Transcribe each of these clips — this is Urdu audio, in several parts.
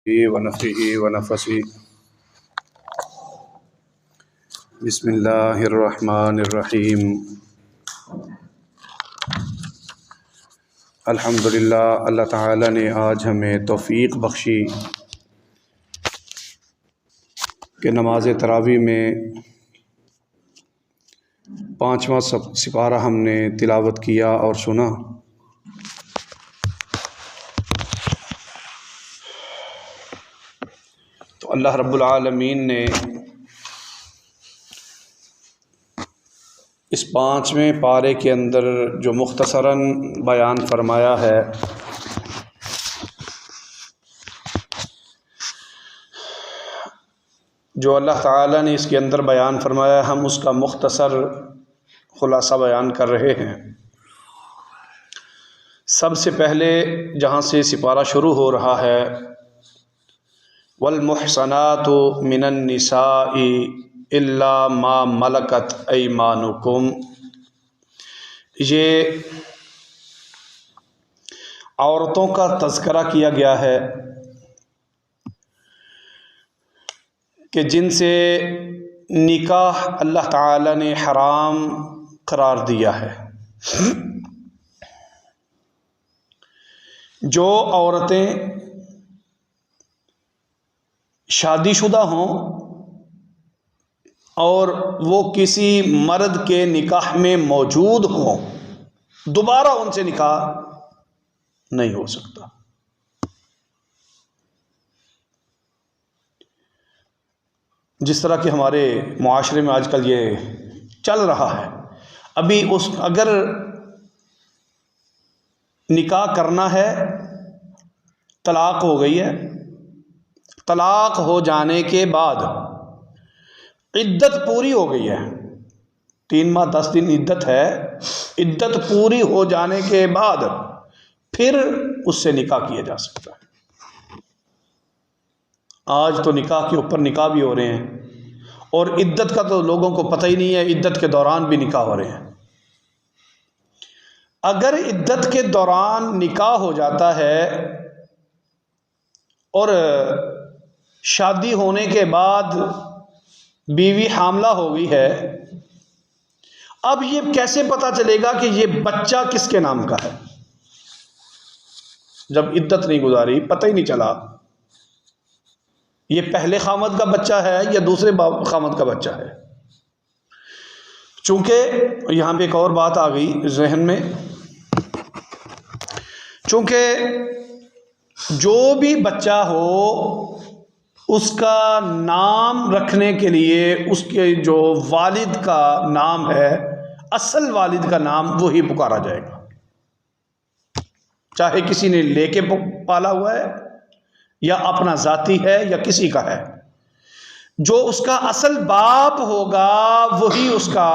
ونفخه ونفثه بسم اللہ الرحمن الرحیم الحمدللہ۔ اللہ تعالیٰ نے آج ہمیں توفیق بخشی کہ نماز تراویح میں 5واں سپارہ ہم نے تلاوت کیا اور سنا۔ تو اللہ رب العالمین نے اس 5ویں پارے کے اندر جو مختصراً بیان فرمایا ہے، جو اللہ تعالیٰ نے اس کے اندر بیان فرمایا، ہم اس کا مختصر خلاصہ بیان کر رہے ہیں۔ سب سے پہلے جہاں سے سپارہ شروع ہو رہا ہے، والمحصنات من النساء الا ما ملکت ایمانکم، یہ عورتوں کا تذکرہ کیا گیا ہے کہ جن سے نکاح اللہ تعالی نے حرام قرار دیا ہے۔ جو عورتیں شادی شدہ ہوں اور وہ کسی مرد کے نکاح میں موجود ہوں، دوبارہ ان سے نکاح نہیں ہو سکتا۔ جس طرح کہ ہمارے معاشرے میں آج کل یہ چل رہا ہے، ابھی اگر نکاح کرنا ہے، طلاق ہو گئی ہے، طلاق ہو جانے کے بعد عدت پوری ہو گئی ہے، 3 ماہ 10 دن عدت ہے، عدت پوری ہو جانے کے بعد پھر اس سے نکاح کیا جا سکتا ہے۔ آج تو نکاح کے اوپر نکاح بھی ہو رہے ہیں، اور عدت کا تو لوگوں کو پتہ ہی نہیں ہے، عدت کے دوران بھی نکاح ہو رہے ہیں۔ اگر عدت کے دوران نکاح ہو جاتا ہے اور شادی ہونے کے بعد بیوی حاملہ ہو گئی ہے، اب یہ کیسے پتہ چلے گا کہ یہ بچہ کس کے نام کا ہے؟ جب عدت نہیں گزاری، پتہ ہی نہیں چلا یہ پہلے خامد کا بچہ ہے یا دوسرے خامد کا بچہ ہے۔ چونکہ یہاں پہ ایک اور بات آ گئی ذہن میں، چونکہ جو بھی بچہ ہو اس کا نام رکھنے کے لیے اس کے جو والد کا نام ہے، اصل والد کا نام وہی پکارا جائے گا، چاہے کسی نے لے کے پالا ہوا ہے یا اپنا ذاتی ہے یا کسی کا ہے۔ جو اس کا اصل باپ ہوگا وہی اس کا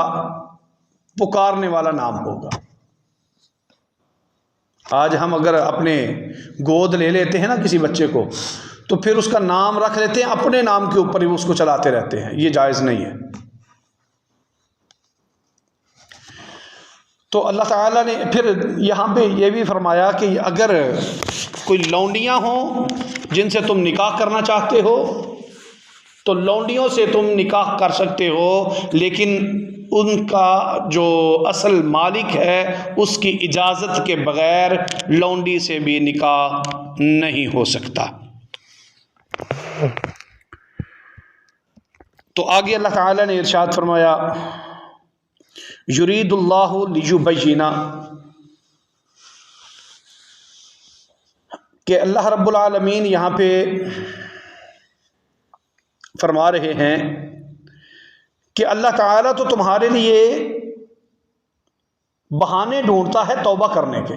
پکارنے والا نام ہوگا۔ آج ہم اگر اپنے گود لے لیتے ہیں نا کسی بچے کو، تو پھر اس کا نام رکھ لیتے ہیں، اپنے نام کے اوپر ہی اس کو چلاتے رہتے ہیں، یہ جائز نہیں ہے۔ تو اللہ تعالیٰ نے پھر یہاں پہ یہ بھی فرمایا کہ اگر کوئی لونڈیاں ہوں جن سے تم نکاح کرنا چاہتے ہو تو لونڈیوں سے تم نکاح کر سکتے ہو، لیکن ان کا جو اصل مالک ہے اس کی اجازت کے بغیر لونڈی سے بھی نکاح نہیں ہو سکتا۔ تو آگے اللہ تعالیٰ نے ارشاد فرمایا، یرید اللہ لیبین، کہ اللہ رب العالمین یہاں پہ فرما رہے ہیں کہ اللہ تعالیٰ تو تمہارے لیے بہانے ڈھونڈتا ہے توبہ کرنے کے۔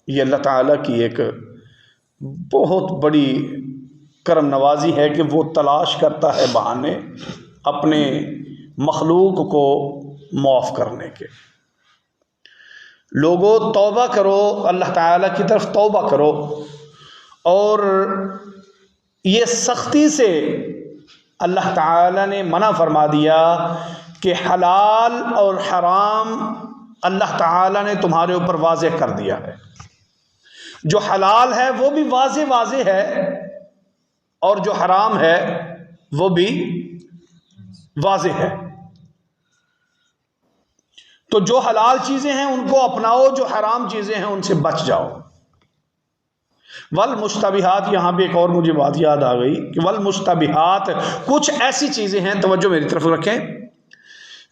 یہ اللہ تعالیٰ کی ایک بہت بڑی کرم نوازی ہے کہ وہ تلاش کرتا ہے بہانے اپنے مخلوق کو معاف کرنے کے۔ لوگوں توبہ کرو، اللہ تعالیٰ کی طرف توبہ کرو، اور یہ سختی سے اللہ تعالیٰ نے منع فرما دیا کہ حلال اور حرام اللہ تعالیٰ نے تمہارے اوپر واضح کر دیا ہے۔ جو حلال ہے وہ بھی واضح واضح ہے اور جو حرام ہے وہ بھی واضح ہے. تو جو حلال چیزیں ہیں ان کو اپناؤ، جو حرام چیزیں ہیں ان سے بچ جاؤ. والمشتبہات، یہاں پہ ایک اور مجھے بات یاد آ گئی کہ والمشتبہات، کچھ ایسی چیزیں ہیں، توجہ میری طرف رکھیں،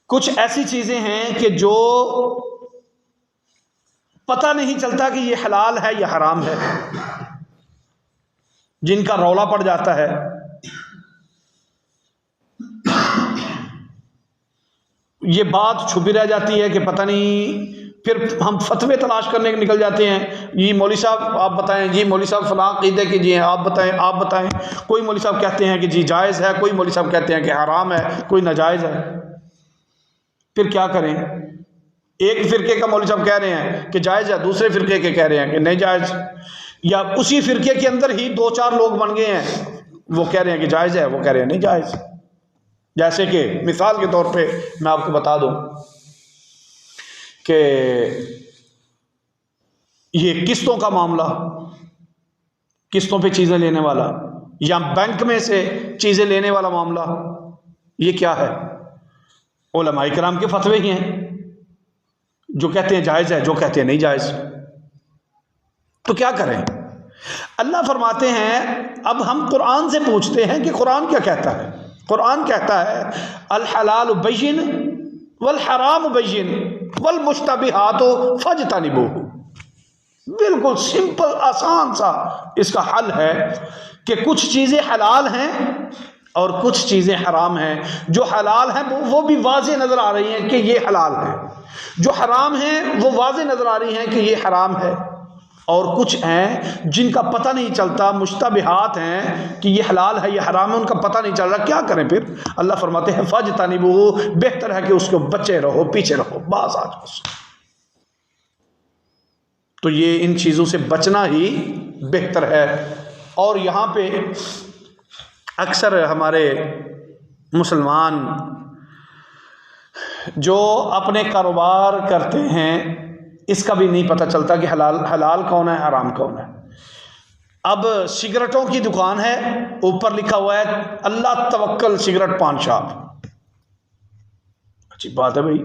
کچھ ایسی چیزیں ہیں کہ جو پتہ نہیں چلتا کہ یہ حلال ہے یا حرام ہے، جن کا رولا پڑ جاتا ہے. یہ بات چھپی رہ جاتی ہے کہ پتہ نہیں، پھر ہم فتوے تلاش کرنے کے نکل جاتے ہیں. یہ مولوی صاحب آپ بتائیں، جی مولوی صاحب فلاں عقیدے کی جی ہیں، آپ بتائیں. کوئی مولوی صاحب کہتے ہیں کہ جی جائز ہے، کوئی مولوی صاحب کہتے ہیں کہ حرام ہے، کوئی ناجائز ہے. پھر کیا کریں؟ ایک فرقے کا مولوی صاحب کہہ رہے ہیں کہ جائز ہے، دوسرے فرقے کے کہہ رہے ہیں کہ نہیں جائز، یا اسی فرقے کے اندر ہی دو چار لوگ بن گئے ہیں، وہ کہہ رہے ہیں کہ جائز ہے، وہ کہہ رہے ہیں نہیں جائز. جیسے کہ مثال کے طور پہ میں آپ کو بتا دوں کہ یہ قسطوں کا معاملہ، قسطوں پہ چیزیں لینے والا یا بینک میں سے چیزیں لینے والا معاملہ، یہ کیا ہے؟ علماء کرام کے فتوے ہی ہیں، جو کہتے ہیں جائز ہے، جو کہتے ہیں نہیں جائز. تو کیا کریں؟ اللہ فرماتے ہیں اب ہم قرآن سے پوچھتے ہیں کہ قرآن کیا کہتا ہے. قرآن کہتا ہے الحلال بین والحرام بین والمشتبہات فاجتنبوہ. بالکل سمپل آسان سا اس کا حل ہے کہ کچھ چیزیں حلال ہیں اور کچھ چیزیں حرام ہیں. جو حلال ہیں وہ بھی واضح نظر آ رہی ہیں کہ یہ حلال ہے، جو حرام ہیں وہ واضح نظر آ رہی ہیں کہ یہ حرام ہے، اور کچھ ہیں جن کا پتہ نہیں چلتا، مشتبہات ہیں کہ یہ حلال ہے یہ حرام ہے، ان کا پتہ نہیں چل رہا. کیا کریں پھر؟ اللہ فرماتے ہیں فاجتنبوہ، بہتر ہے کہ اس کو بچے رہو، پیچھے رہو، باز آ جاؤ. تو یہ ان چیزوں سے بچنا ہی بہتر ہے. اور یہاں پہ اکثر ہمارے مسلمان جو اپنے کاروبار کرتے ہیں اس کا بھی نہیں پتہ چلتا کہ حلال کون ہے، حرام کون ہے. اب سگریٹوں کی دکان ہے، اوپر لکھا ہوا ہے اللہ توکل سگریٹ پان شاپ. اچھی بات ہے بھائی،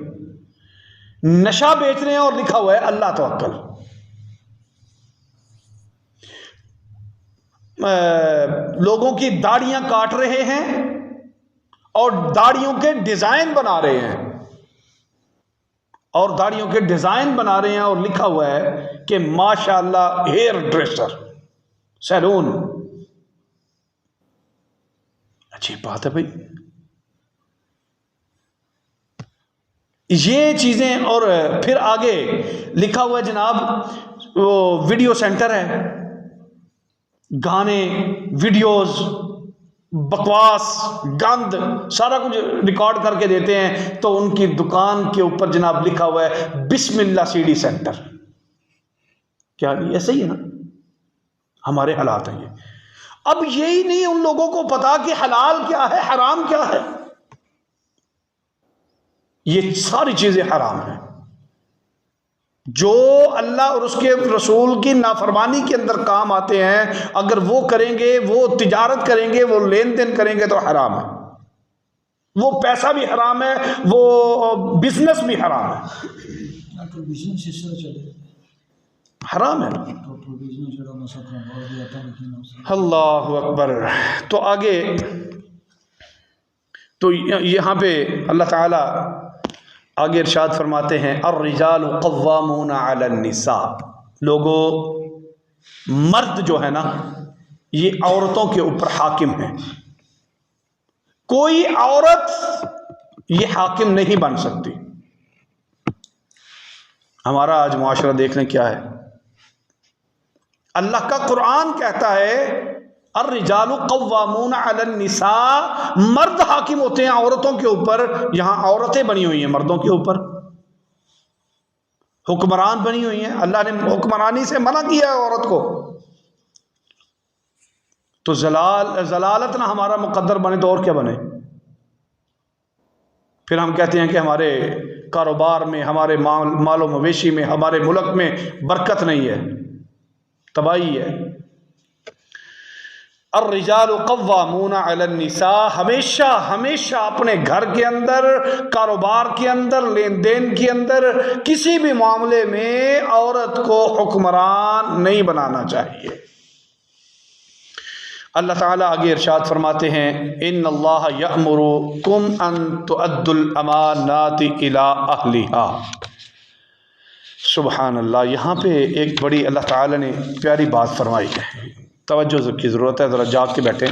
نشہ بیچ رہے ہیں اور لکھا ہوا ہے اللہ توکل. لوگوں کی داڑیاں کاٹ رہے ہیں اور داڑیوں کے ڈیزائن بنا رہے ہیں، اور داڑیوں کے ڈیزائن بنا رہے ہیں اور لکھا ہوا ہے کہ ماشاءاللہ ہیئر ڈریسر سیلون. اچھی بات ہے بھائی، یہ چیزیں. اور پھر آگے لکھا ہوا ہے جناب وہ ویڈیو سینٹر ہے، گانے، ویڈیوز، بکواس، گند، سارا کچھ ریکارڈ کر کے دیتے ہیں. تو ان کی دکان کے اوپر جناب لکھا ہوا ہے بسم اللہ سی ڈی سینٹر. کیا ایسے ہی ہے نا؟ ہمارے حالات ہیں یہ. اب یہی نہیں ان لوگوں کو پتا کہ حلال کیا ہے، حرام کیا ہے. یہ ساری چیزیں حرام ہیں. جو اللہ اور اس کے رسول کی نافرمانی کے اندر کام آتے ہیں، اگر وہ کریں گے، وہ تجارت کریں گے، وہ لین دین کریں گے تو حرام ہے. وہ پیسہ بھی حرام ہے، وہ بزنس بھی حرام ہے، حرام ہے. اللہ اکبر. تو آگے تو یہاں پہ اللہ تعالی آگے ارشاد فرماتے ہیں الرجال قوامون علی النساء. لوگوں، مرد جو ہے نا یہ عورتوں کے اوپر حاکم ہیں. کوئی عورت یہ حاکم نہیں بن سکتی. ہمارا آج معاشرہ دیکھ لیں کیا ہے. اللہ کا قرآن کہتا ہے الرجال قوامون علی النساء، مرد حاکم ہوتے ہیں عورتوں کے اوپر. یہاں عورتیں بنی ہوئی ہیں مردوں کے اوپر، حکمران بنی ہوئی ہیں. اللہ نے حکمرانی سے منع کیا ہے عورت کو. تو ضلالت نہ ہمارا مقدر بنے تو اور کیا بنے؟ پھر ہم کہتے ہیں کہ ہمارے کاروبار میں، ہمارے مال و مویشی میں، ہمارے ملک میں برکت نہیں ہے. تباہی ہے۔ الرجال قوامون علی النساء، ہمیشہ ہمیشہ اپنے گھر کے اندر، کاروبار کے اندر، لین دین کے اندر، کسی بھی معاملے میں عورت کو حکمران نہیں بنانا چاہیے۔ اللہ تعالیٰ آگے ارشاد فرماتے ہیں ان اللہ یأمرکم ان تؤدوا الامانات الی اہلہا۔ سبحان اللہ، یہاں پہ ایک بڑی اللہ تعالیٰ نے پیاری بات فرمائی ہے، توجہ کی ضرورت ہے، ذرا جاگ کے بیٹھیں۔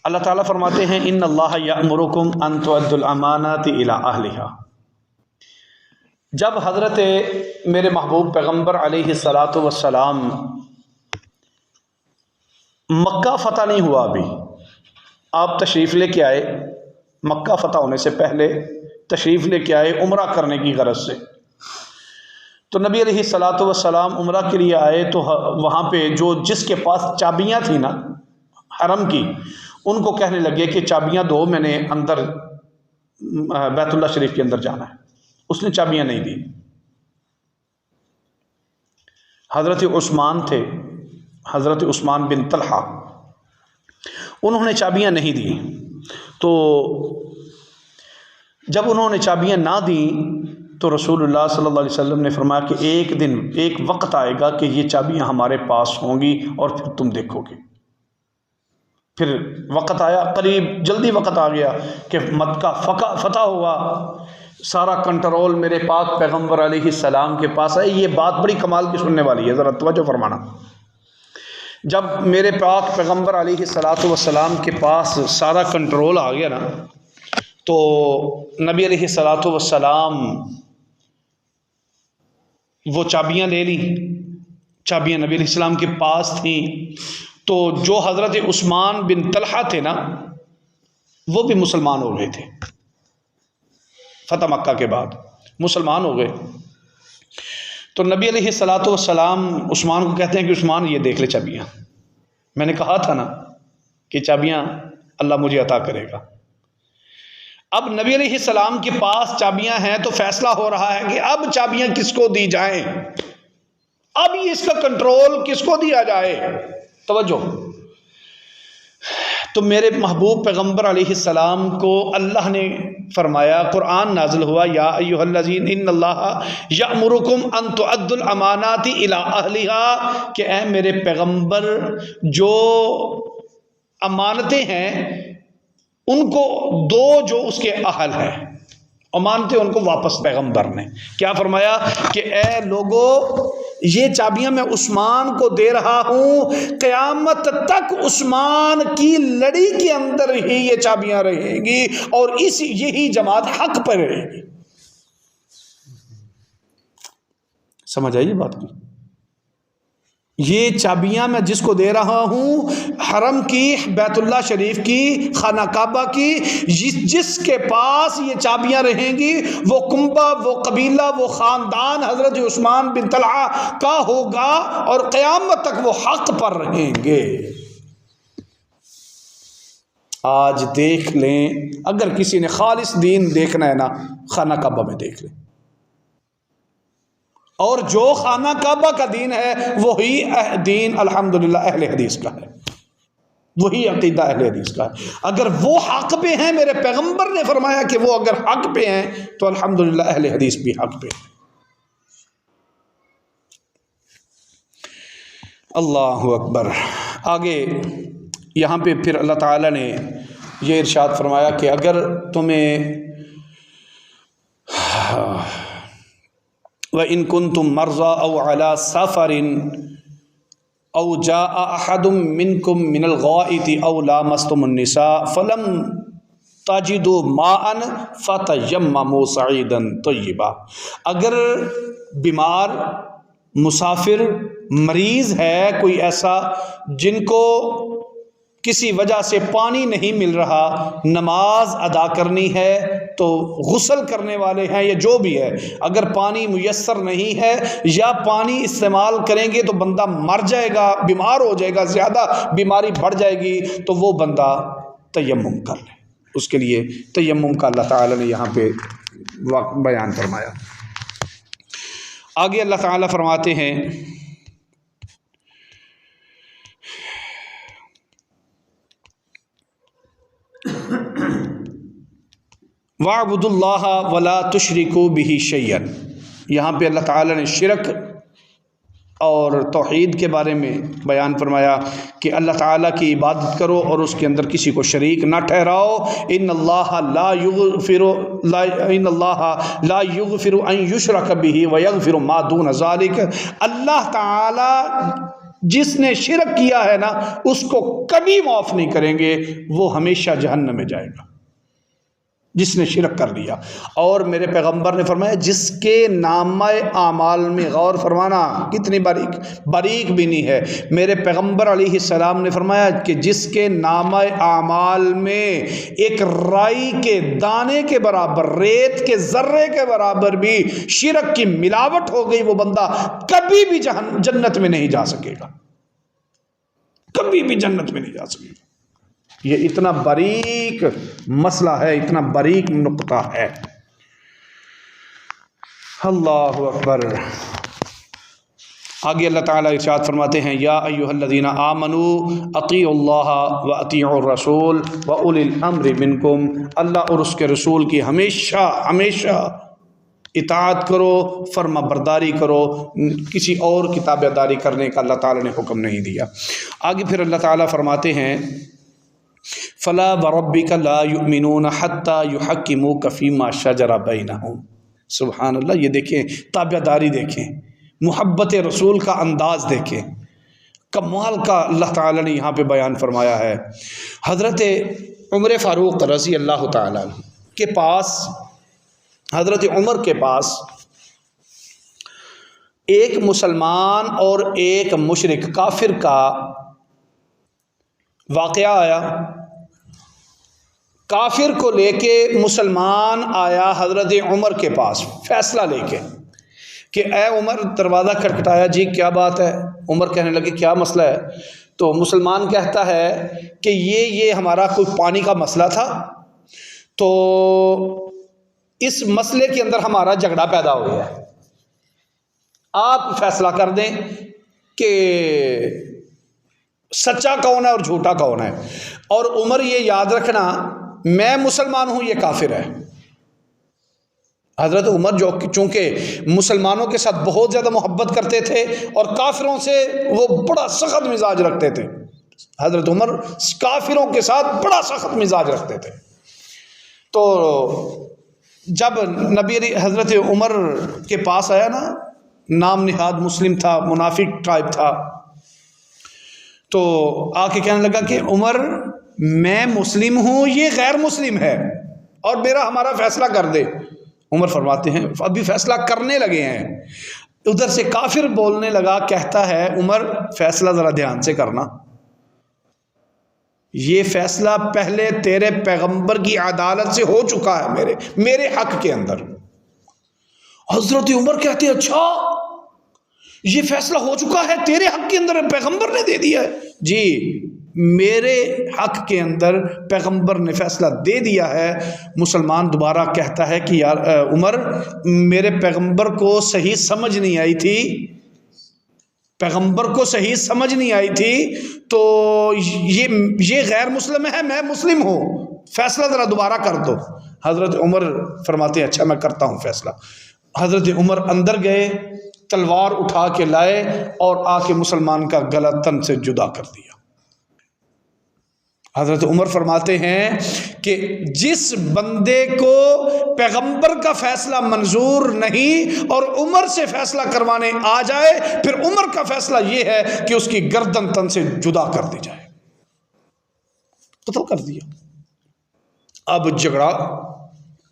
اللہ تعالیٰ فرماتے ہیں ان اللہ یأمرکم ان تؤدوا الامانات الی اہلہا۔ جب حضرت میرے محبوب پیغمبر علیہ الصلاۃ والسلام مکہ فتح نہیں ہوا، ابھی آپ تشریف لے کے آئے، مکہ فتح ہونے سے پہلے تشریف لے کے آئے عمرہ کرنے کی غرض سے، تو نبی علیہ الصلاۃ والسلام عمرہ کے لیے آئے تو وہاں پہ جس کے پاس چابیاں تھیں نا حرم کی، ان کو کہنے لگے کہ چابیاں دو، میں نے اندر بیت اللہ شریف کے اندر جانا ہے۔ اس نے چابیاں نہیں دی۔ حضرت عثمان تھے، حضرت عثمان بن طلحہ، انہوں نے چابیاں نہیں دی۔ تو جب انہوں نے چابیاں نہ دیں تو رسول اللہ صلی اللہ علیہ وسلم نے فرمایا کہ ایک دن ایک وقت آئے گا کہ یہ چابیاں ہمارے پاس ہوں گی اور پھر تم دیکھو گے۔ پھر وقت آیا، قریب جلدی وقت آ گیا کہ مکہ فتح ہوا، سارا کنٹرول میرے پاک پیغمبر علیہ السلام کے پاس ہے۔ یہ بات بڑی کمال کی سننے والی ہے، ذرا توجہ فرمانا۔ جب میرے پاک پیغمبر علیہ الصلاۃ والسلام کے پاس سارا کنٹرول آ گیا نا، تو نبی علیہ الصلاۃ والسلام وہ چابیاں لے لی، چابیاں نبی علیہ السلام کے پاس تھیں۔ تو جو حضرت عثمان بن طلحہ تھے نا، وہ بھی مسلمان ہو گئے تھے، فتح مکہ کے بعد مسلمان ہو گئے۔ تو نبی علیہ الصلاۃ والسلام عثمان کو کہتے ہیں کہ عثمان یہ دیکھ لے چابیاں، میں نے کہا تھا نا کہ چابیاں اللہ مجھے عطا کرے گا۔ اب نبی علیہ السلام کے پاس چابیاں ہیں تو فیصلہ ہو رہا ہے کہ اب چابیاں کس کو دی جائیں، اب اس کا کنٹرول کس کو دیا جائے۔ توجہ، تو میرے محبوب پیغمبر علیہ السلام کو اللہ نے فرمایا، قرآن نازل ہوا، یا ایھا الذین ان اللہ یأمرکم ان تؤدوا الامانات الی اہلہا، کہ اے میرے پیغمبر جو امانتیں ہیں ان کو دو جو اس کے اہل ہیں، امانتیں ان کو واپس۔ پیغمبر نے کیا فرمایا کہ اے لوگو، یہ چابیاں میں عثمان کو دے رہا ہوں، قیامت تک عثمان کی لڑی کے اندر ہی یہ چابیاں رہیں گی اور یہی جماعت حق پر رہے گی۔ سمجھ آئی بات کی؟ یہ چابیاں میں جس کو دے رہا ہوں، حرم کی، بیت اللہ شریف کی، خانہ کعبہ کی، جس کے پاس یہ چابیاں رہیں گی وہ کنبہ، وہ قبیلہ، وہ خاندان حضرت عثمان بن طلحہ کا ہوگا اور قیامت تک وہ حق پر رہیں گے۔ آج دیکھ لیں، اگر کسی نے خالص دین دیکھنا ہے نا، خانہ کعبہ میں دیکھ لیں، اور جو خانہ کعبہ کا دین ہے وہی دین الحمدللہ اہل حدیث کا ہے، وہی عقیدہ اہل حدیث کا ہے۔ اگر وہ حق پہ ہیں، میرے پیغمبر نے فرمایا کہ وہ اگر حق پہ ہیں تو الحمدللہ اہل حدیث بھی حق پہ ہیں۔ اللہ اکبر۔ آگے یہاں پہ پھر اللہ تعالیٰ نے یہ ارشاد فرمایا کہ اگر تمہیں وَإِن كُنتُم مَّرْضَىٰ أَوْ عَلَىٰ سَفَرٍ أَوْ جَاءَ أَحَدٌ مِّنكُم مِّنَ الْغَائِطِ أَوْ لَامَسْتُمُ النِّسَاءَ فَلَمْ تَجِدُوا مَاءً فَتَيَمَّمُوا صَعِيدًا طَيِّبًا۔ اگر بیمار، مسافر، مریض ہے کوئی ایسا جن کو کسی وجہ سے پانی نہیں مل رہا، نماز ادا کرنی ہے تو غسل کرنے والے ہیں یا جو بھی ہے، اگر پانی میسر نہیں ہے یا پانی استعمال کریں گے تو بندہ مر جائے گا، بیمار ہو جائے گا، زیادہ بیماری بڑھ جائے گی، تو وہ بندہ تیمم کر لے۔ اس کے لیے تیمم کا اللہ تعالیٰ نے یہاں پہ بیان فرمایا۔ آگے اللہ تعالیٰ فرماتے ہیں وَاعْبُدُوا اللَّهَ وَلَا تُشْرِكُوا بِهِ شَيْئًا۔ یہاں پہ اللہ تعالیٰ نے شرک اور توحید کے بارے میں بیان فرمایا کہ اللہ تعالیٰ کی عبادت کرو اور اس کے اندر کسی کو شریک نہ ٹھہراؤ۔ ان اللہ لا یغفر ان یشرک بہ ویغفر ما دون ذلک۔ اللہ تعالیٰ جس نے شرک کیا ہے نا اس کو کبھی معاف نہیں کریں گے، وہ ہمیشہ جہنم میں جائے گا جس نے شرک کر لیا۔ اور میرے پیغمبر نے فرمایا جس کے نامہ اعمال میں غور فرمانا کتنی باریک بھی نہیں ہے، میرے پیغمبر علیہ السلام نے فرمایا کہ جس کے نامہ اعمال میں ایک رائی کے دانے کے برابر، ریت کے ذرے کے برابر بھی شرک کی ملاوٹ ہو گئی، وہ بندہ کبھی بھی جنت میں نہیں جا سکے گا، کبھی بھی جنت میں نہیں جا سکے گا۔ یہ اتنا باریک مسئلہ ہے، اتنا باریک نقطہ ہے۔ اللہ اکبر۔ آگے اللہ تعالیٰ ارشاد فرماتے ہیں یا ایھا الذین آمنوا اطیعوا اللہ واطیعوا الرسول واولی الامر منکم۔ اللہ اور اس کے رسول کی ہمیشہ ہمیشہ اطاعت کرو، فرما برداری کرو، کسی اور کی تابعداری کرنے کا اللہ تعالیٰ نے حکم نہیں دیا۔ آگے پھر اللہ تعالیٰ فرماتے ہیں فلا وربک لا یؤمنون حتی یحکموک فیما شجر بینہم۔ سبحان اللہ۔ یہ دیکھیں تابع داری، دیکھیں محبت رسول کا انداز، دیکھیں کمال کا اللہ تعالیٰ نے یہاں پہ بیان فرمایا ہے۔ حضرت عمر فاروق رضی اللہ تعالیٰ کے پاس، حضرت عمر کے پاس ایک مسلمان اور ایک مشرک کافر کا واقعہ آیا۔ کافر کو لے کے مسلمان آیا حضرت عمر کے پاس فیصلہ لے کے کہ اے عمر، دروازہ کھٹکھٹایا، جی کیا بات ہے؟ عمر کہنے لگے کیا مسئلہ ہے؟ تو مسلمان کہتا ہے کہ یہ ہمارا کوئی پانی کا مسئلہ تھا، تو اس مسئلے کے اندر ہمارا جھگڑا پیدا ہو گیا ہے، آپ فیصلہ کر دیں کہ سچا کون ہے اور جھوٹا کون ہے۔ اور عمر یہ یاد رکھنا، میں مسلمان ہوں، یہ کافر ہے۔ حضرت عمر جو چونکہ مسلمانوں کے ساتھ بہت زیادہ محبت کرتے تھے اور کافروں سے وہ بڑا سخت مزاج رکھتے تھے، حضرت عمر کافروں کے ساتھ بڑا سخت مزاج رکھتے تھے۔ تو جب نبی حضرت عمر کے پاس آیا نا، نام نہاد مسلم تھا، منافق ٹائپ تھا، تو آ کے کہنے لگا کہ عمر میں مسلم ہوں، یہ غیر مسلم ہے، اور ہمارا فیصلہ کر دے۔ عمر فرماتے ہیں ابھی فیصلہ کرنے لگے ہیں، ادھر سے کافر بولنے لگا، کہتا ہے عمر فیصلہ ذرا دھیان سے کرنا، یہ فیصلہ پہلے تیرے پیغمبر کی عدالت سے ہو چکا ہے میرے حق کے اندر۔ حضرت عمر کہتے ہیں اچھا یہ فیصلہ ہو چکا ہے تیرے حق کے اندر، پیغمبر نے دے دیا ہے؟ جی میرے حق کے اندر پیغمبر نے فیصلہ دے دیا ہے۔ مسلمان دوبارہ کہتا ہے کہ یار عمر، میرے پیغمبر کو صحیح سمجھ نہیں آئی تھی، پیغمبر کو صحیح سمجھ نہیں آئی تھی، تو یہ غیر مسلم ہے، میں مسلم ہوں، فیصلہ ذرا دوبارہ کر دو۔ حضرت عمر فرماتے ہیں اچھا میں کرتا ہوں فیصلہ۔ حضرت عمر اندر گئے، تلوار اٹھا کے لائے اور آ کے مسلمان کا گلا تن سے جدا کر دیا۔ حضرت عمر فرماتے ہیں کہ جس بندے کو پیغمبر کا فیصلہ منظور نہیں اور عمر سے فیصلہ کروانے آ جائے، پھر عمر کا فیصلہ یہ ہے کہ اس کی گردن تن سے جدا کر دی جائے، قتل کر دیا۔ اب جھگڑا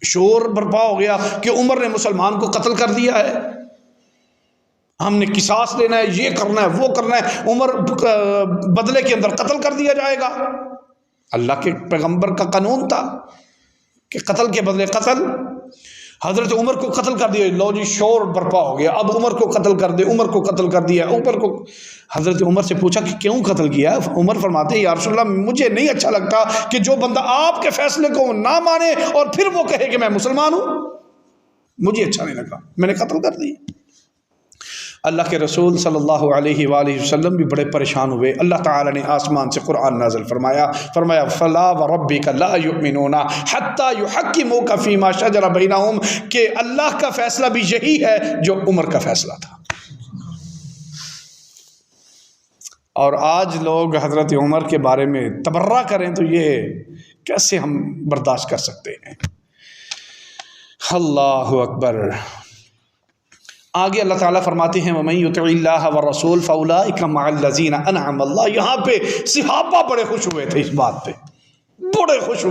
شور برپا ہو گیا کہ عمر نے مسلمان کو قتل کر دیا ہے، ہم نے قصاص لینا ہے، یہ کرنا ہے، وہ کرنا ہے، عمر بدلے کے اندر قتل کر دیا جائے گا۔ اللہ کے پیغمبر کا قانون تھا کہ قتل کے بدلے قتل۔ حضرت عمر کو قتل کر دیا، لو جی شور برپا ہو گیا، اب عمر کو قتل کر دے، عمر کو قتل کر دیا، عمر کو۔ حضرت عمر سے پوچھا کہ کیوں قتل کیا؟ عمر فرماتے ہیں یا رسول اللہ مجھے نہیں اچھا لگتا کہ جو بندہ آپ کے فیصلے کو نہ مانے اور پھر وہ کہے کہ میں مسلمان ہوں، مجھے اچھا نہیں لگا، میں نے قتل کر دی۔ اللہ کے رسول صلی اللہ علیہ وآلہ وسلم بھی بڑے پریشان ہوئے. اللہ تعالیٰ نے آسمان سے قرآن نازل فرمایا فلا وربک لا یؤمنون حتی یحکموک فیما شجر بینہم، کہ اللہ کا فیصلہ بھی یہی ہے جو عمر کا فیصلہ تھا. اور آج لوگ حضرت عمر کے بارے میں تبرہ کریں تو یہ کیسے ہم برداشت کر سکتے ہیں؟ اللہ اکبر. آگے اللہ تعالیٰ فرماتے ہیں وَمَن يُطِعِ اللَّهَ وَالرَّسُولَ فَأُولَٰئِكَ مَعَ الَّذِينَ أَنْعَمَ اللَّهُ. یہاں پہ صحابہ بڑے خوش ہوئے تھے، اس بات پہ بڑے خوش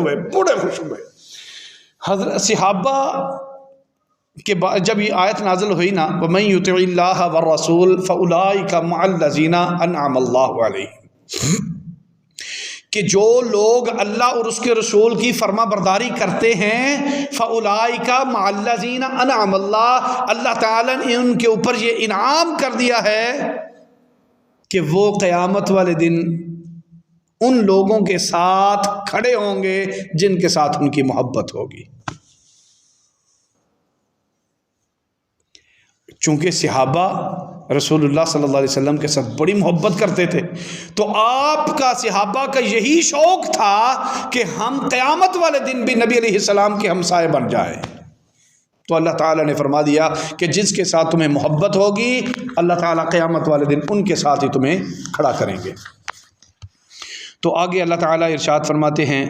ہوئے. حضرت صحابہ کہ جب یہ آیت نازل ہوئی نا وَمَن يُطِعِ اللَّهَ وَالرَّسُولَ فَأُولَٰئِكَ مَعَ الَّذِينَ أَنْعَمَ اللَّهُ عَلَيْهِمْ، کہ جو لوگ اللہ اور اس کے رسول کی فرما برداری کرتے ہیں فَأُولَٰئِكَ مَعَ الَّذِينَ أَنْعَمَ اللَّهُ، اللہ تعالیٰ نے ان کے اوپر یہ انعام کر دیا ہے کہ وہ قیامت والے دن ان لوگوں کے ساتھ کھڑے ہوں گے جن کے ساتھ ان کی محبت ہوگی. چونکہ صحابہ رسول اللہ صلی اللہ علیہ وسلم کے ساتھ بڑی محبت کرتے تھے، تو آپ کا صحابہ کا یہی شوق تھا کہ ہم قیامت والے دن بھی نبی علیہ السلام کے ہمسائے بن جائیں. تو اللہ تعالیٰ نے فرما دیا کہ جس کے ساتھ تمہیں محبت ہوگی اللہ تعالیٰ قیامت والے دن ان کے ساتھ ہی تمہیں کھڑا کریں گے. تو آگے اللہ تعالیٰ ارشاد فرماتے ہیں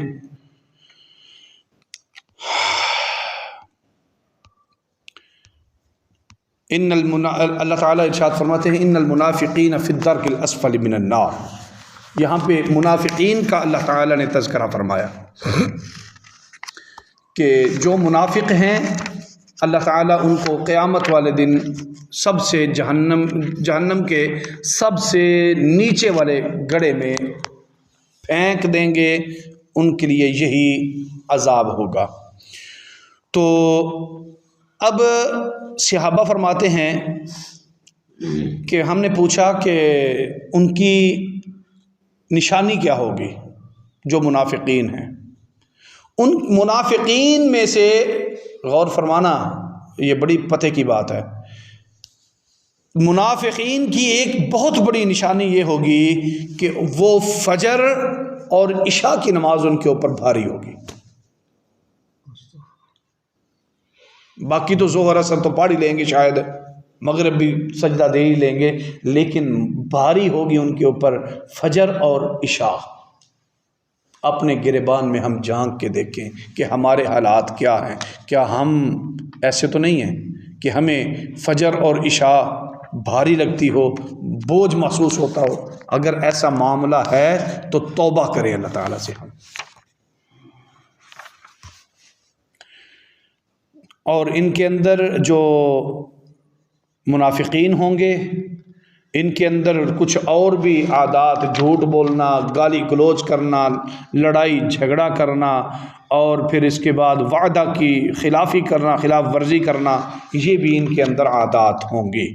اللہ تعالیٰ ارشاد فرماتے ہیں ان المنافقین فی الدرک الاسفل من النار. یہاں پہ منافقین کا اللہ تعالیٰ نے تذکرہ فرمایا کہ جو منافق ہیں اللہ تعالیٰ ان کو قیامت والے دن سب سے جہنم کے سب سے نیچے والے گڑھے میں پھینک دیں گے، ان کے لیے یہی عذاب ہوگا. تو اب صحابہ فرماتے ہیں کہ ہم نے پوچھا کہ ان کی نشانی کیا ہوگی جو منافقین ہیں. ان منافقین میں سے غور فرمانا، یہ بڑی پتہ کی بات ہے، منافقین کی ایک بہت بڑی نشانی یہ ہوگی کہ وہ فجر اور عشاء کی نماز ان کے اوپر بھاری ہوگی. باقی تو ظہر اثر تو پڑھ ہی لیں گے، شاید مغرب بھی سجدہ دے ہی لیں گے، لیکن بھاری ہوگی ان کے اوپر فجر اور عشاء. اپنے گریبان میں ہم جھانک کے دیکھیں کہ ہمارے حالات کیا ہیں. کیا ہم ایسے تو نہیں ہیں کہ ہمیں فجر اور عشاء بھاری لگتی ہو، بوجھ محسوس ہوتا ہو؟ اگر ایسا معاملہ ہے تو توبہ کریں اللہ تعالیٰ سے ہم. اور ان کے اندر جو منافقین ہوں گے ان کے اندر کچھ اور بھی عادات، جھوٹ بولنا، گالی گلوچ کرنا، لڑائی جھگڑا کرنا، اور پھر اس کے بعد وعدہ کی خلافی کرنا، خلاف ورزی کرنا، یہ بھی ان کے اندر عادات ہوں گی.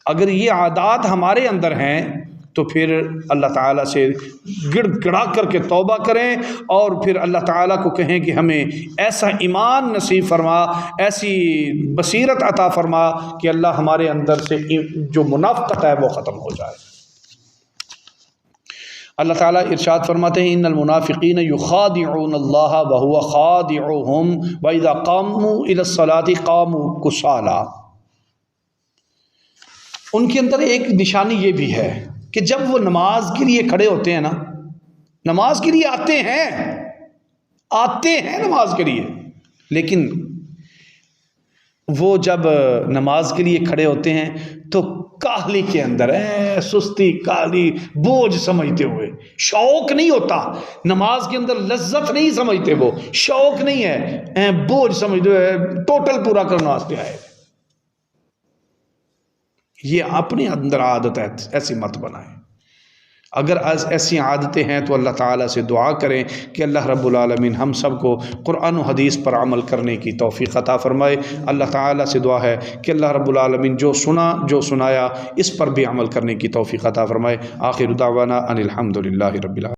اگر یہ عادات ہمارے اندر ہیں تو پھر اللہ تعالیٰ سے گڑ گڑا کر کے توبہ کریں اور پھر اللہ تعالیٰ کو کہیں کہ ہمیں ایسا ایمان نصیب فرما، ایسی بصیرت عطا فرما کہ اللہ ہمارے اندر سے جو منافقت ہے وہ ختم ہو جائے. اللہ تعالیٰ ارشاد فرماتے ہیں ان المنافقین یخادعون اللہ وهو خادعهم واذا قاموا الى الصلاة قاموا کسالى. ان کے اندر ایک نشانی یہ بھی ہے کہ جب وہ نماز کے لیے کھڑے ہوتے ہیں نا، نماز کے لیے آتے ہیں نماز کے لیے، لیکن وہ جب نماز کے لیے کھڑے ہوتے ہیں تو کاہلی کے اندر سستی، کاہلی، بوجھ سمجھتے ہوئے، شوق نہیں ہوتا نماز کے اندر، لذت نہیں سمجھتے، وہ شوق نہیں ہے، بوجھ سمجھتے ہوئے ٹوٹل پورا کر نماز پہ آئے. یہ اپنے اندر عادت ہے، ایسی مت بنائیں. اگر ایسی عادتیں ہیں تو اللہ تعالیٰ سے دعا کریں کہ اللہ رب العالمین ہم سب کو قرآن و حدیث پر عمل کرنے کی توفیق عطا فرمائے. اللہ تعالیٰ سے دعا ہے کہ اللہ رب العالمین جو سنایا اس پر بھی عمل کرنے کی توفیق عطا فرمائے. آخر دعوانا ان الحمد للہ رب العالمین.